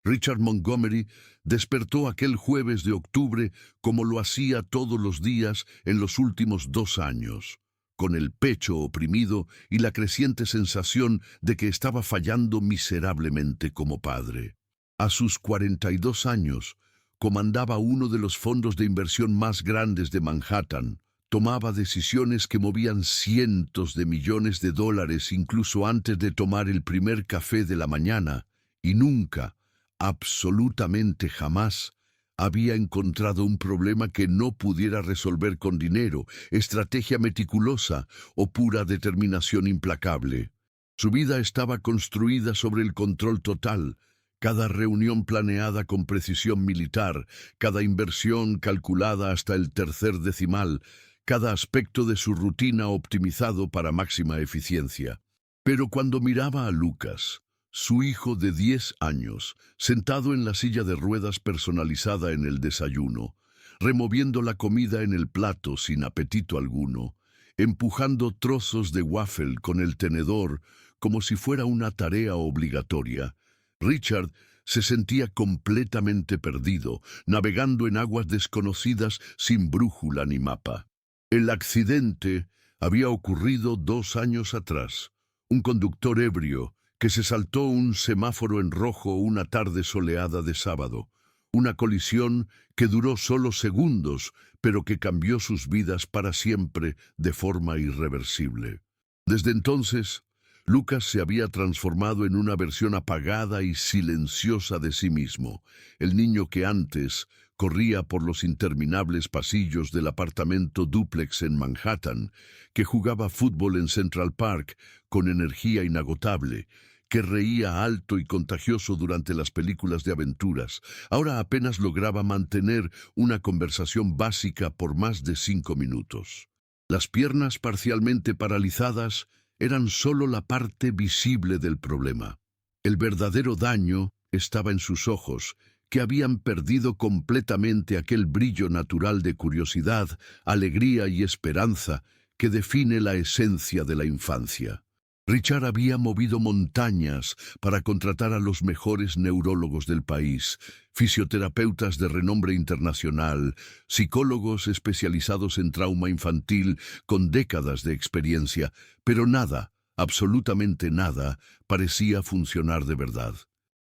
Richard Montgomery despertó aquel jueves de octubre como lo hacía todos los días en los últimos 2 años, con el pecho oprimido y la creciente sensación de que estaba fallando miserablemente como padre. A sus 42 años, comandaba uno de los fondos de inversión más grandes de Manhattan. Tomaba decisiones que movían cientos de millones de dólares incluso antes de tomar el primer café de la mañana, y nunca, absolutamente jamás, había encontrado un problema que no pudiera resolver con dinero, estrategia meticulosa o pura determinación implacable. Su vida estaba construida sobre el control total, cada reunión planeada con precisión militar, cada inversión calculada hasta el tercer decimal, cada aspecto de su rutina optimizado para máxima eficiencia. Pero cuando miraba a Lucas, su hijo de 10 años, sentado en la silla de ruedas personalizada en el desayuno, removiendo la comida en el plato sin apetito alguno, empujando trozos de waffle con el tenedor como si fuera una tarea obligatoria, Richard se sentía completamente perdido, navegando en aguas desconocidas sin brújula ni mapa. El accidente había ocurrido 2 años atrás. Un conductor ebrio que se saltó un semáforo en rojo una tarde soleada de sábado. Una colisión que duró solo segundos, pero que cambió sus vidas para siempre de forma irreversible. Desde entonces, Lucas se había transformado en una versión apagada y silenciosa de sí mismo, el niño que antes corría por los interminables pasillos del apartamento dúplex en Manhattan, que jugaba fútbol en Central Park con energía inagotable, que reía alto y contagioso durante las películas de aventuras. Ahora apenas lograba mantener una conversación básica por más de 5 minutos. Las piernas parcialmente paralizadas eran solo la parte visible del problema. El verdadero daño estaba en sus ojos, que habían perdido completamente aquel brillo natural de curiosidad, alegría y esperanza que define la esencia de la infancia. Richard había movido montañas para contratar a los mejores neurólogos del país, fisioterapeutas de renombre internacional, psicólogos especializados en trauma infantil con décadas de experiencia, pero nada, absolutamente nada, parecía funcionar de verdad.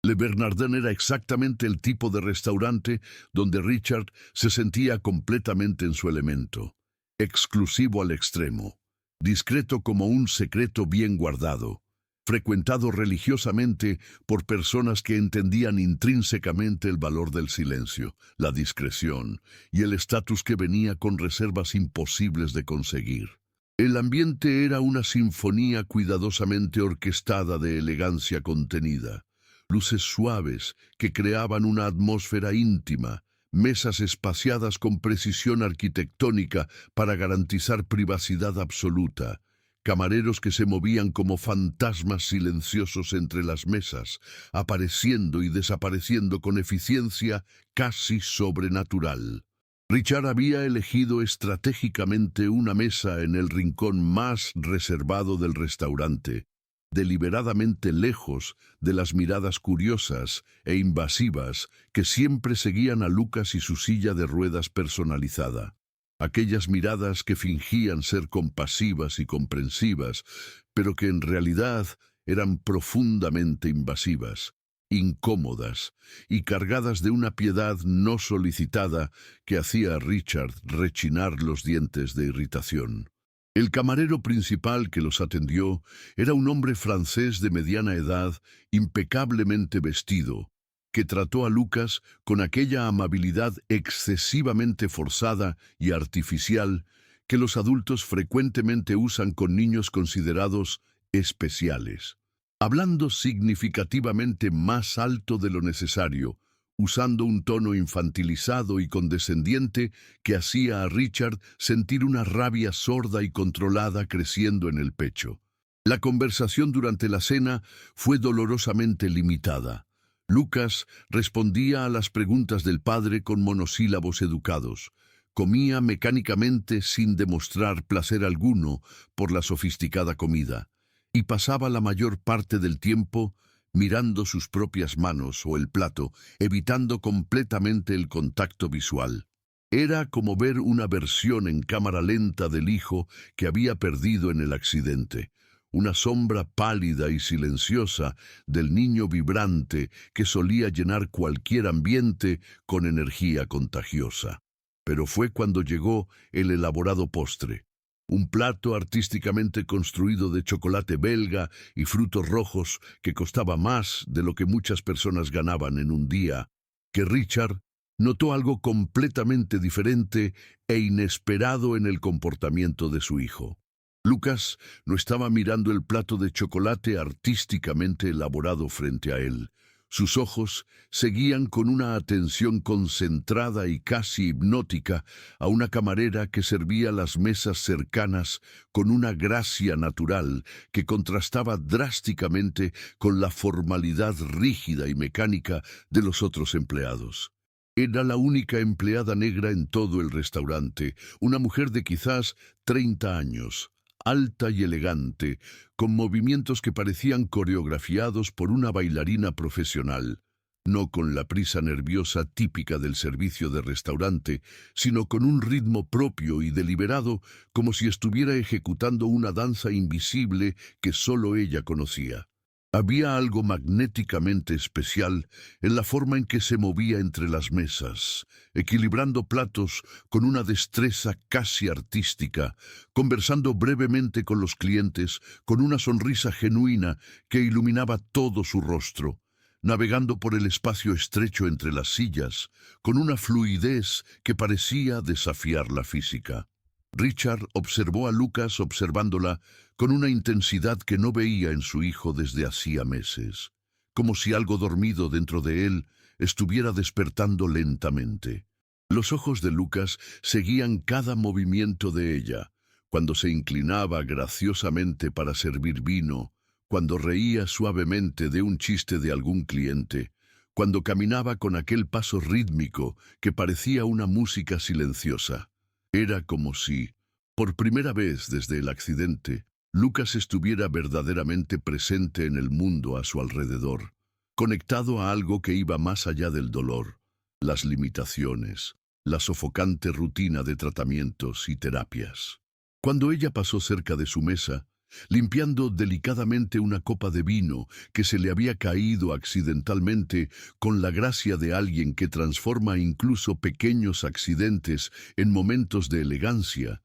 Le Bernardin era exactamente el tipo de restaurante donde Richard se sentía completamente en su elemento, exclusivo al extremo. Discreto como un secreto bien guardado, frecuentado religiosamente por personas que entendían intrínsecamente el valor del silencio, la discreción y el estatus que venía con reservas imposibles de conseguir. El ambiente era una sinfonía cuidadosamente orquestada de elegancia contenida, luces suaves que creaban una atmósfera íntima, mesas espaciadas con precisión arquitectónica para garantizar privacidad absoluta, camareros que se movían como fantasmas silenciosos entre las mesas, apareciendo y desapareciendo con eficiencia casi sobrenatural. Richard había elegido estratégicamente una mesa en el rincón más reservado del restaurante, deliberadamente lejos de las miradas curiosas e invasivas que siempre seguían a Lucas y su silla de ruedas personalizada. Aquellas miradas que fingían ser compasivas y comprensivas, pero que en realidad eran profundamente invasivas, incómodas y cargadas de una piedad no solicitada que hacía a Richard rechinar los dientes de irritación. El camarero principal que los atendió era un hombre francés de mediana edad, impecablemente vestido, que trató a Lucas con aquella amabilidad excesivamente forzada y artificial que los adultos frecuentemente usan con niños considerados especiales. Hablando significativamente más alto de lo necesario, usando un tono infantilizado y condescendiente que hacía a Richard sentir una rabia sorda y controlada creciendo en el pecho. La conversación durante la cena fue dolorosamente limitada. Lucas respondía a las preguntas del padre con monosílabos educados. Comía mecánicamente sin demostrar placer alguno por la sofisticada comida, y pasaba la mayor parte del tiempo mirando sus propias manos o el plato, evitando completamente el contacto visual. Era como ver una versión en cámara lenta del hijo que había perdido en el accidente, una sombra pálida y silenciosa del niño vibrante que solía llenar cualquier ambiente con energía contagiosa. Pero fue cuando llegó el elaborado postre, un plato artísticamente construido de chocolate belga y frutos rojos que costaba más de lo que muchas personas ganaban en un día, que Richard notó algo completamente diferente e inesperado en el comportamiento de su hijo. Lucas no estaba mirando el plato de chocolate artísticamente elaborado frente a él. Sus ojos seguían con una atención concentrada y casi hipnótica a una camarera que servía las mesas cercanas con una gracia natural que contrastaba drásticamente con la formalidad rígida y mecánica de los otros empleados. Era la única empleada negra en todo el restaurante, una mujer de quizás 30 años. Alta y elegante, con movimientos que parecían coreografiados por una bailarina profesional, no con la prisa nerviosa típica del servicio de restaurante, sino con un ritmo propio y deliberado, como si estuviera ejecutando una danza invisible que solo ella conocía. Había algo magnéticamente especial en la forma en que se movía entre las mesas, equilibrando platos con una destreza casi artística, conversando brevemente con los clientes con una sonrisa genuina que iluminaba todo su rostro, navegando por el espacio estrecho entre las sillas, con una fluidez que parecía desafiar la física. Richard observó a Lucas observándola con una intensidad que no veía en su hijo desde hacía meses, como si algo dormido dentro de él estuviera despertando lentamente. Los ojos de Lucas seguían cada movimiento de ella, cuando se inclinaba graciosamente para servir vino, cuando reía suavemente de un chiste de algún cliente, cuando caminaba con aquel paso rítmico que parecía una música silenciosa. Era como si, por primera vez desde el accidente, Lucas estuviera verdaderamente presente en el mundo a su alrededor, conectado a algo que iba más allá del dolor, las limitaciones, la sofocante rutina de tratamientos y terapias. Cuando ella pasó cerca de su mesa, limpiando delicadamente una copa de vino que se le había caído accidentalmente con la gracia de alguien que transforma incluso pequeños accidentes en momentos de elegancia,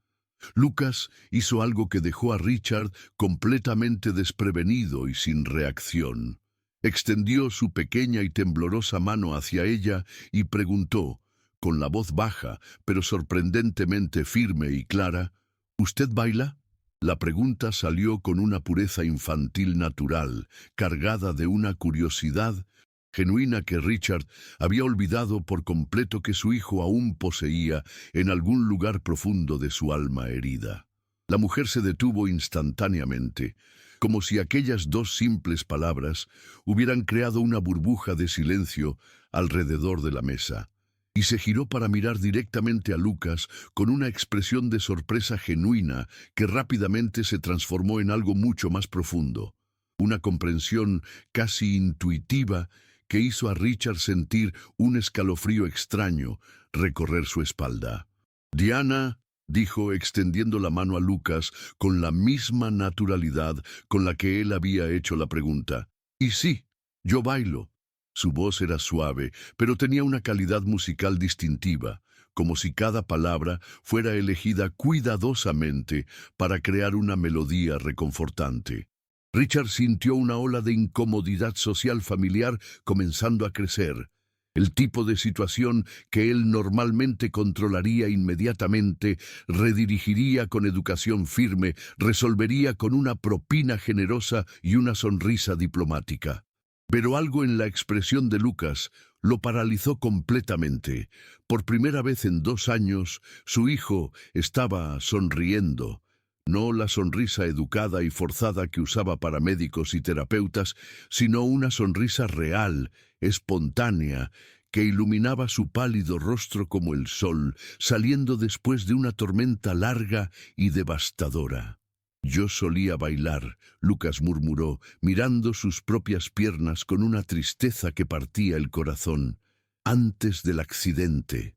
Lucas hizo algo que dejó a Richard completamente desprevenido y sin reacción. Extendió su pequeña y temblorosa mano hacia ella y preguntó, con la voz baja, pero sorprendentemente firme y clara, ¿usted baila? La pregunta salió con una pureza infantil natural, cargada de una curiosidad genuina que Richard había olvidado por completo que su hijo aún poseía en algún lugar profundo de su alma herida. La mujer se detuvo instantáneamente, como si aquellas dos simples palabras hubieran creado una burbuja de silencio alrededor de la mesa, y se giró para mirar directamente a Lucas con una expresión de sorpresa genuina que rápidamente se transformó en algo mucho más profundo, una comprensión casi intuitiva que hizo a Richard sentir un escalofrío extraño recorrer su espalda. «Diana», dijo extendiendo la mano a Lucas con la misma naturalidad con la que él había hecho la pregunta. «Y sí, yo bailo». Su voz era suave, pero tenía una calidad musical distintiva, como si cada palabra fuera elegida cuidadosamente para crear una melodía reconfortante. Richard sintió una ola de incomodidad social familiar comenzando a crecer. El tipo de situación que él normalmente controlaría inmediatamente, redirigiría con educación firme, resolvería con una propina generosa y una sonrisa diplomática. Pero algo en la expresión de Lucas lo paralizó completamente. Por primera vez en 2 años, su hijo estaba sonriendo. No la sonrisa educada y forzada que usaba para médicos y terapeutas, sino una sonrisa real, espontánea, que iluminaba su pálido rostro como el sol, saliendo después de una tormenta larga y devastadora. Yo solía bailar, Lucas murmuró, mirando sus propias piernas con una tristeza que partía el corazón. Antes del accidente.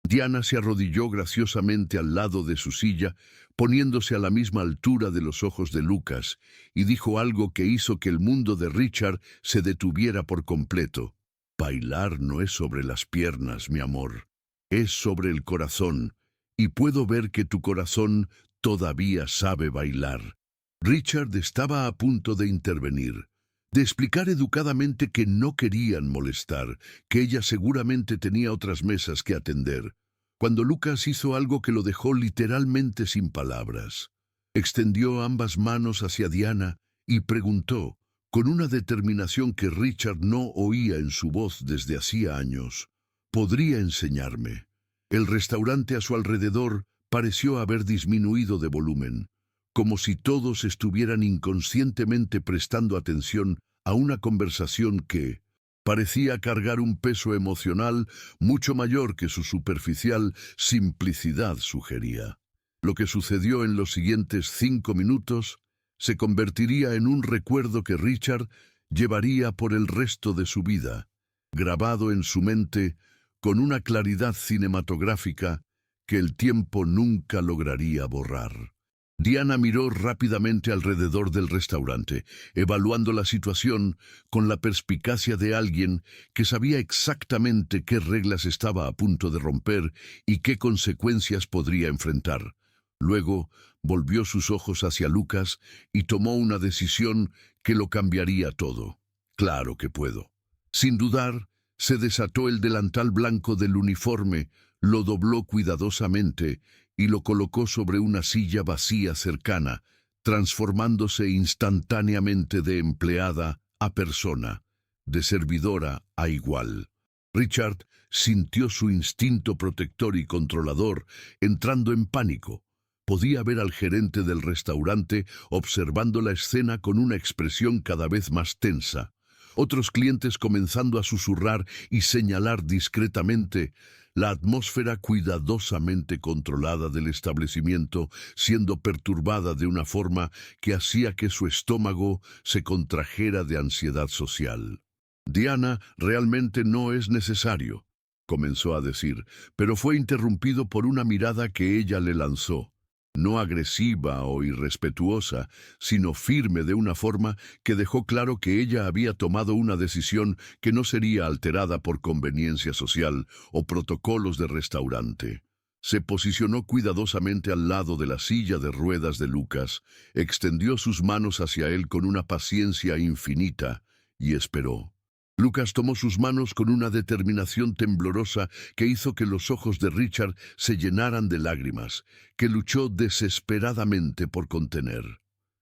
Diana se arrodilló graciosamente al lado de su silla, poniéndose a la misma altura de los ojos de Lucas, y dijo algo que hizo que el mundo de Richard se detuviera por completo. Bailar no es sobre las piernas, mi amor, es sobre el corazón, y puedo ver que tu corazón todavía sabe bailar. Richard estaba a punto de intervenir, de explicar educadamente que no querían molestar, que ella seguramente tenía otras mesas que atender, cuando Lucas hizo algo que lo dejó literalmente sin palabras. Extendió ambas manos hacia Diana y preguntó, con una determinación que Richard no oía en su voz desde hacía años, ¿podría enseñarme? El restaurante a su alrededor pareció haber disminuido de volumen, como si todos estuvieran inconscientemente prestando atención a una conversación que parecía cargar un peso emocional mucho mayor que su superficial simplicidad sugería. Lo que sucedió en los siguientes 5 minutos se convertiría en un recuerdo que Richard llevaría por el resto de su vida, grabado en su mente con una claridad cinematográfica que el tiempo nunca lograría borrar. Diana miró rápidamente alrededor del restaurante, evaluando la situación con la perspicacia de alguien que sabía exactamente qué reglas estaba a punto de romper y qué consecuencias podría enfrentar. Luego volvió sus ojos hacia Lucas y tomó una decisión que lo cambiaría todo. Claro que puedo. Sin dudar, se desató el delantal blanco del uniforme, lo dobló cuidadosamente y lo colocó sobre una silla vacía cercana, transformándose instantáneamente de empleada a persona, de servidora a igual. Richard sintió su instinto protector y controlador, entrando en pánico. Podía ver al gerente del restaurante observando la escena con una expresión cada vez más tensa. Otros clientes comenzando a susurrar y señalar discretamente, la atmósfera cuidadosamente controlada del establecimiento siendo perturbada de una forma que hacía que su estómago se contrajera de ansiedad social. Diana, realmente no es necesario, comenzó a decir, pero fue interrumpido por una mirada que ella le lanzó. No agresiva o irrespetuosa, sino firme de una forma que dejó claro que ella había tomado una decisión que no sería alterada por conveniencia social o protocolos de restaurante. Se posicionó cuidadosamente al lado de la silla de ruedas de Lucas, extendió sus manos hacia él con una paciencia infinita y esperó. Lucas tomó sus manos con una determinación temblorosa que hizo que los ojos de Richard se llenaran de lágrimas, que luchó desesperadamente por contener.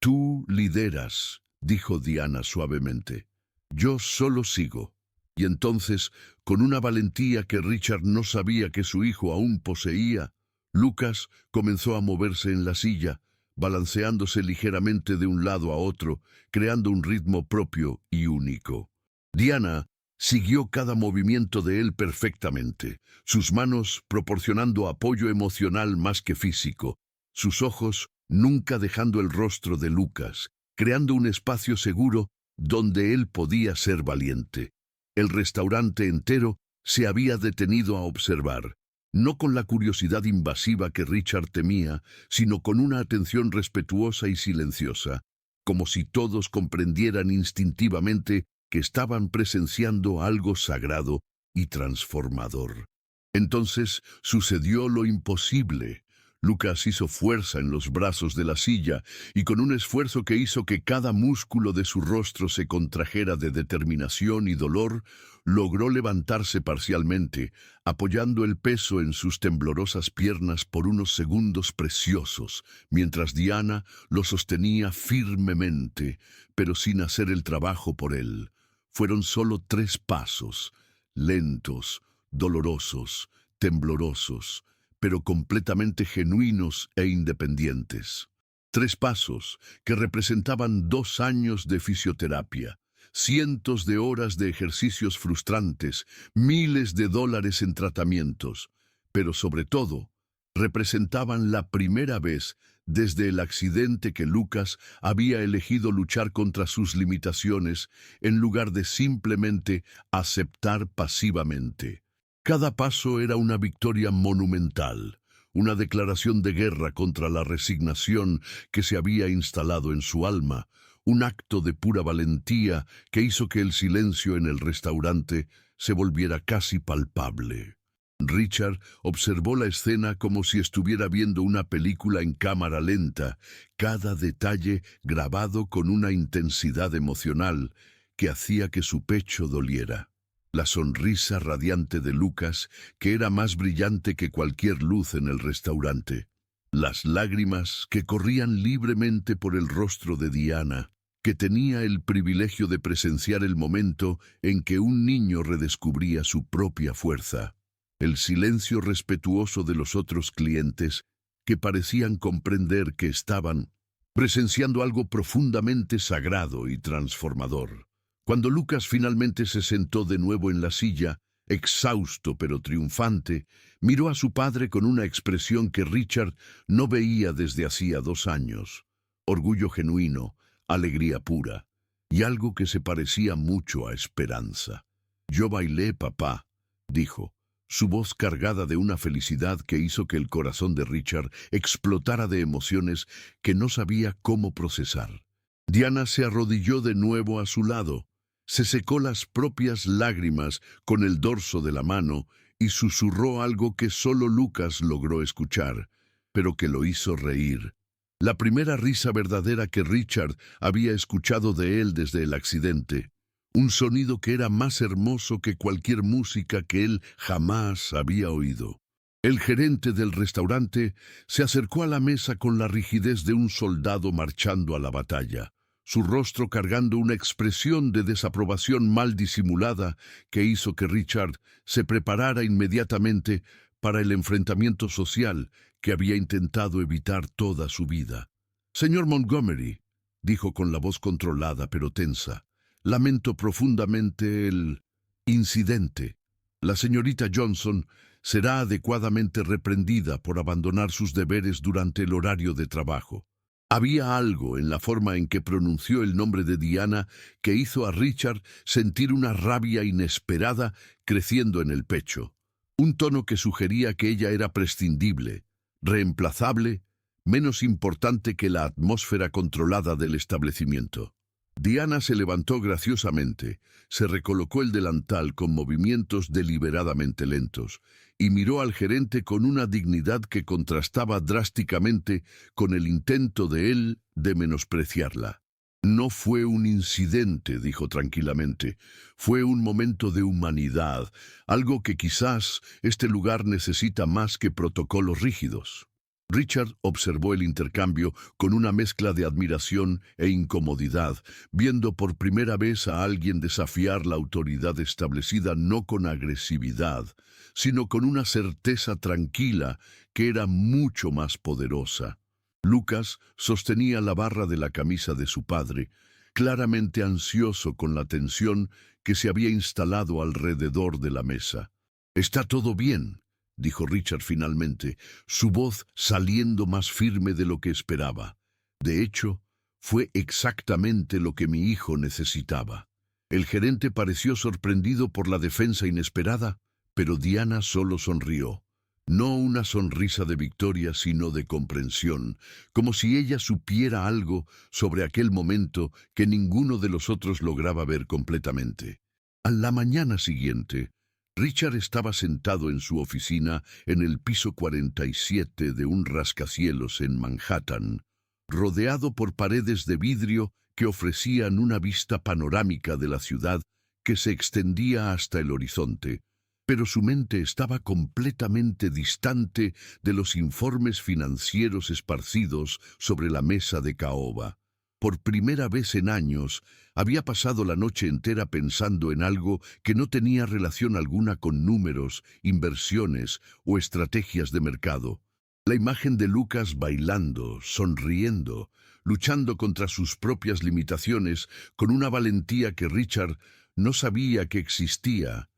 «Tú lideras», dijo Diana suavemente. «Yo solo sigo». Y entonces, con una valentía que Richard no sabía que su hijo aún poseía, Lucas comenzó a moverse en la silla, balanceándose ligeramente de un lado a otro, creando un ritmo propio y único. Diana siguió cada movimiento de él perfectamente, sus manos proporcionando apoyo emocional más que físico, sus ojos nunca dejando el rostro de Lucas, creando un espacio seguro donde él podía ser valiente. El restaurante entero se había detenido a observar, no con la curiosidad invasiva que Richard temía, sino con una atención respetuosa y silenciosa, como si todos comprendieran instintivamente que estaban presenciando algo sagrado y transformador. Entonces sucedió lo imposible. Lucas hizo fuerza en los brazos de la silla y con un esfuerzo que hizo que cada músculo de su rostro se contrajera de determinación y dolor, logró levantarse parcialmente, apoyando el peso en sus temblorosas piernas por unos segundos preciosos, mientras Diana lo sostenía firmemente, pero sin hacer el trabajo por él. Fueron solo 3 pasos, lentos, dolorosos, temblorosos, pero completamente genuinos e independientes. 3 pasos que representaban 2 años de fisioterapia, cientos de horas de ejercicios frustrantes, miles de dólares en tratamientos, pero sobre todo, representaban la primera vez desde el accidente que Lucas había elegido luchar contra sus limitaciones en lugar de simplemente aceptar pasivamente. Cada paso era una victoria monumental, una declaración de guerra contra la resignación que se había instalado en su alma, un acto de pura valentía que hizo que el silencio en el restaurante se volviera casi palpable. Richard observó la escena como si estuviera viendo una película en cámara lenta, cada detalle grabado con una intensidad emocional que hacía que su pecho doliera. La sonrisa radiante de Lucas, que era más brillante que cualquier luz en el restaurante. Las lágrimas que corrían libremente por el rostro de Diana, que tenía el privilegio de presenciar el momento en que un niño redescubría su propia fuerza. El silencio respetuoso de los otros clientes, que parecían comprender que estaban presenciando algo profundamente sagrado y transformador. Cuando Lucas finalmente se sentó de nuevo en la silla, exhausto pero triunfante, miró a su padre con una expresión que Richard no veía desde hacía 2 años. Orgullo genuino, alegría pura, y algo que se parecía mucho a esperanza. «Yo bailé, papá», dijo, su voz cargada de una felicidad que hizo que el corazón de Richard explotara de emociones que no sabía cómo procesar. Diana se arrodilló de nuevo a su lado, se secó las propias lágrimas con el dorso de la mano y susurró algo que solo Lucas logró escuchar, pero que lo hizo reír. La primera risa verdadera que Richard había escuchado de él desde el accidente. Un sonido que era más hermoso que cualquier música que él jamás había oído. El gerente del restaurante se acercó a la mesa con la rigidez de un soldado marchando a la batalla, su rostro cargando una expresión de desaprobación mal disimulada que hizo que Richard se preparara inmediatamente para el enfrentamiento social que había intentado evitar toda su vida. «Señor Montgomery», dijo con la voz controlada pero tensa, «lamento profundamente el incidente. La señorita Johnson será adecuadamente reprendida por abandonar sus deberes durante el horario de trabajo». Había algo en la forma en que pronunció el nombre de Diana que hizo a Richard sentir una rabia inesperada creciendo en el pecho. Un tono que sugería que ella era prescindible, reemplazable, menos importante que la atmósfera controlada del establecimiento. Diana se levantó graciosamente, se recolocó el delantal con movimientos deliberadamente lentos y miró al gerente con una dignidad que contrastaba drásticamente con el intento de él de menospreciarla. «No fue un incidente», dijo tranquilamente, «fue un momento de humanidad, algo que quizás este lugar necesita más que protocolos rígidos». Richard observó el intercambio con una mezcla de admiración e incomodidad, viendo por primera vez a alguien desafiar la autoridad establecida no con agresividad, sino con una certeza tranquila que era mucho más poderosa. Lucas sostenía la barra de la camisa de su padre, claramente ansioso con la tensión que se había instalado alrededor de la mesa. «¿Está todo bien?», dijo Richard finalmente, su voz saliendo más firme de lo que esperaba. De hecho, fue exactamente lo que mi hijo necesitaba. El gerente pareció sorprendido por la defensa inesperada, pero Diana solo sonrió. No una sonrisa de victoria, sino de comprensión, como si ella supiera algo sobre aquel momento que ninguno de los otros lograba ver completamente. A la mañana siguiente, Richard estaba sentado en su oficina en el piso 47 de un rascacielos en Manhattan, rodeado por paredes de vidrio que ofrecían una vista panorámica de la ciudad que se extendía hasta el horizonte, pero su mente estaba completamente distante de los informes financieros esparcidos sobre la mesa de caoba. Por primera vez en años, había pasado la noche entera pensando en algo que no tenía relación alguna con números, inversiones o estrategias de mercado. La imagen de Lucas bailando, sonriendo, luchando contra sus propias limitaciones con una valentía que Richard no sabía que existía,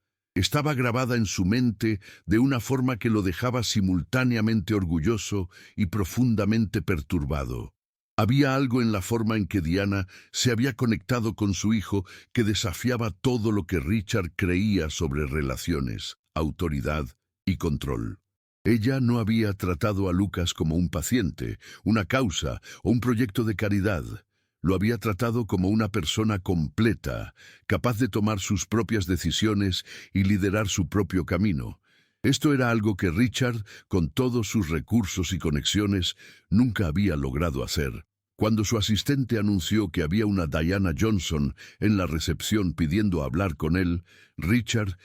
estaba grabada en su mente de una forma que lo dejaba simultáneamente orgulloso y profundamente perturbado. Había algo en la forma en que Diana se había conectado con su hijo que desafiaba todo lo que Richard creía sobre relaciones, autoridad y control. Ella no había tratado a Lucas como un paciente, una causa o un proyecto de caridad. Lo había tratado como una persona completa, capaz de tomar sus propias decisiones y liderar su propio camino. Esto era algo que Richard, con todos sus recursos y conexiones, nunca había logrado hacer. Cuando su asistente anunció que había una Diana Johnson en la recepción pidiendo hablar con él, Richard